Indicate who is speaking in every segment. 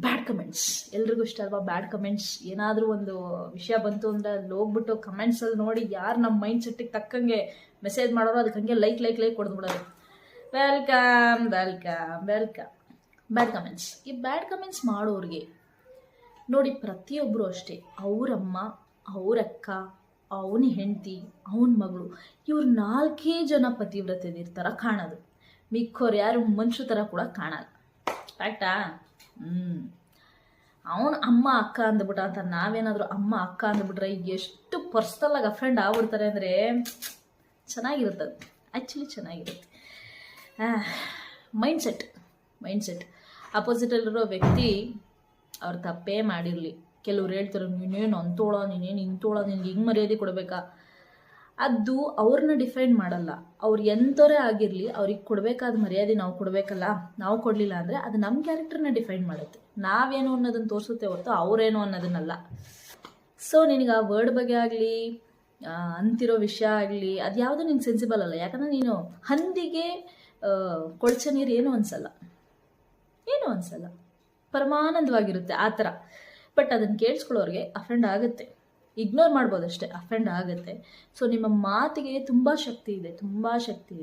Speaker 1: Bad comments. ಎಲ್ರಿಗೂ ಇಷ್ಟ ಅಲ್ವಾ ಬ್ಯಾಡ್ ಕಮೆಂಟ್ಸ್? ಏನಾದರೂ ಒಂದು ವಿಷಯ ಬಂತು ಅಂದರೆ ಅಲ್ಲಿ ಹೋಗ್ಬಿಟ್ಟು ಕಮೆಂಟ್ಸಲ್ಲಿ ನೋಡಿ ಯಾರು ನಮ್ಮ ಮೈಂಡ್ ಸೆಟ್ಟಿಗೆ ತಕ್ಕಂಗೆ ಮೆಸೇಜ್ ಮಾಡೋರು ಅದಕ್ಕೆ ಹಂಗೆ ಲೈಕ್ ಕೊಡ್ಬಿಡೋದು. Welcome bad comments. ಈ ಬ್ಯಾಡ್ ಕಮೆಂಟ್ಸ್ ಮಾಡೋರಿಗೆ ನೋಡಿ, ಪ್ರತಿಯೊಬ್ಬರು ಅಷ್ಟೇ, ಅವರಮ್ಮ, ಅವರಕ್ಕ, ಅವನ ಹೆಂಡತಿ, ಅವನ ಮಗಳು, ಇವ್ರು 4 ಜನ ಪತಿವ್ರತೆದಿರ್ ಥರ ಕಾಣೋದು. ಮಿಕ್ಕೋರು ಯಾರು ಮನುಷ್ಯ ಥರ ಕೂಡ ಕಾಣಲ್ಲ. ಫ್ಯಾಕ್ಟಾ? ಅವನು ಅಮ್ಮ ಅಕ್ಕ ಅಂದ್ಬಿಟ್ಟ ಅಂತ ನಾವೇನಾದರೂ ಅಮ್ಮ ಅಕ್ಕ ಅಂದ್ಬಿಟ್ರೆ ಎಷ್ಟು ಪರ್ಸ್ನಲಾಗಿ ಅಫ್ರೆಂಡ್ ಆಗ್ಬಿಡ್ತಾರೆ ಅಂದರೆ ಚೆನ್ನಾಗಿರುತ್ತೆ. ಅದು ಆ್ಯಕ್ಚುಲಿ ಚೆನ್ನಾಗಿರುತ್ತೆ. ಮೈಂಡ್ಸೆಟ್ ಅಪೋಸಿಟಲ್ಲಿರೋ ವ್ಯಕ್ತಿ ಅವ್ರು ತಪ್ಪೇ ಮಾಡಿರಲಿ, ಕೆಲವ್ರು ಹೇಳ್ತಾರೆ ನೀನೇನು ಅಂತೋಳ, ನೀನೇನು ಇಂತೋಳ, ನಿನ್ಗೆ ಹಿಂಗೆ ಮರ್ಯಾದೆ ಕೊಡಬೇಕಾ? ಅದು ಅವ್ರನ್ನ ಡಿಫೈನ್ ಮಾಡಲ್ಲ. ಅವ್ರು ಎಂಥವರೇ ಆಗಿರಲಿ, ಅವ್ರಿಗೆ ಕೊಡಬೇಕಾದ ಮರ್ಯಾದೆ ನಾವು ಕೊಡಬೇಕಲ್ಲ. ನಾವು ಕೊಡಲಿಲ್ಲ ಅಂದರೆ ಅದು ನಮ್ಮ ಕ್ಯಾರೆಕ್ಟರ್ನ ಡಿಫೈನ್ ಮಾಡುತ್ತೆ. ನಾವೇನು ಅನ್ನೋದನ್ನು ತೋರಿಸುತ್ತೆ ಹೊರತು ಅವರೇನು ಅನ್ನೋದನ್ನಲ್ಲ. ಸೊ ನಿನಗೆ ಆ ವರ್ಡ್ ಬಗ್ಗೆ ಆಗಲಿ, ಅಂತಿರೋ ವಿಷಯ ಆಗಲಿ, ಅದು ಯಾವುದೂ ನಿನ್ಗೆ ಸೆನ್ಸಿಬಲ್ ಅಲ್ಲ. ಯಾಕಂದರೆ ನೀನು ಹಂದಿಗೆ ಕೊಳಚೆ ನೀರು ಏನೂ ಅನಿಸಲ್ಲ, ಪರಮಾನಂದವಾಗಿರುತ್ತೆ ಆ ಥರ. ಬಟ್ ಅದನ್ನು ಕೇಳಿಸ್ಕೊಳ್ಳೋರಿಗೆ ಅಫೆಂಡ್ ಆಗುತ್ತೆ. ಇಗ್ನೋರ್ ಮಾಡ್ಬೋದಷ್ಟೇ, ಅಫೆಂಡ್ ಆಗುತ್ತೆ. ಸೊ ನಿಮ್ಮ ಮಾತಿಗೆ ತುಂಬ ಶಕ್ತಿ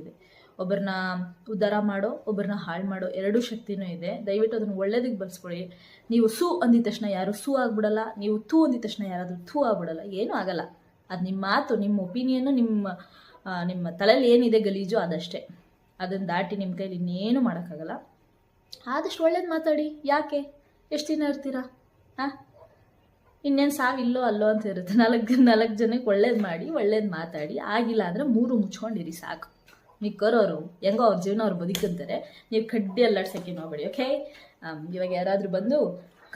Speaker 1: ಇದೆ. ಒಬ್ಬರನ್ನ ಉದ್ಧಾರ ಮಾಡೋ, ಒಬ್ಬರನ್ನ ಹಾಳು ಮಾಡೋ 2 ಶಕ್ತಿನೂ ಇದೆ. ದಯವಿಟ್ಟು ಅದನ್ನು ಒಳ್ಳೇದಕ್ಕೆ ಬಳಸ್ಕೊಳ್ಳಿ. ನೀವು ಸೂ ಅಂದಿದ ತಕ್ಷಣ ಯಾರು ಸೂ ಆಗ್ಬಿಡಲ್ಲ, ನೀವು ಥೂ ಅಂದಿದ ತಕ್ಷಣ ಯಾರಾದರೂ ಥೂ ಆಗ್ಬಿಡಲ್ಲ, ಏನೂ ಆಗಲ್ಲ. ಅದು ನಿಮ್ಮ ಮಾತು, ನಿಮ್ಮ ಒಪಿನಿಯನ್ನು, ನಿಮ್ಮ ತಲೆಯಲ್ಲಿ ಏನಿದೆ ಗಲೀಜು ಅದಷ್ಟೇ. ಅದನ್ನು ದಾಟಿ ನಿಮ್ಮ ಕೈಲಿ ಇನ್ನೇನು ಮಾಡೋಕ್ಕಾಗಲ್ಲ. ಆದಷ್ಟು ಒಳ್ಳೇದು ಮಾತಾಡಿ. ಯಾಕೆ ಎಷ್ಟು ದಿನ ಇರ್ತೀರಾ? ಇನ್ನೇನು ಸಾವಿಲ್ಲೋ ಅಲ್ಲೋ ಅಂತ ಇರುತ್ತೆ. 4 ಜನಕ್ಕೆ ಒಳ್ಳೇದು ಮಾಡಿ, ಒಳ್ಳೇದು ಮಾತಾಡಿ. ಆಗಿಲ್ಲ ಅಂದರೆ 3 ಮುಚ್ಕೊಂಡಿರಿ ಸಾಕು. ಮಿಕ್ಕರೋರು ಹೆಂಗೋ ಅವ್ರ ಜೀವನ ಅವ್ರು ಬದುಕಂತಾರೆ. ನೀವು ಕಡ್ಡಿ ಅಲ್ಲಾಡ್ಸೋಕ್ಕೆ ನೋಡ್ಬೇಡಿ. ಓಕೆ, ಇವಾಗ ಯಾರಾದರೂ ಬಂದು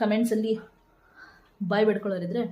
Speaker 1: ಕಮೆಂಟ್ಸಲ್ಲಿ ಬಾಯ್ ಬಿಡ್ಕೊಳ್ಳೋರಿದ್ರೆ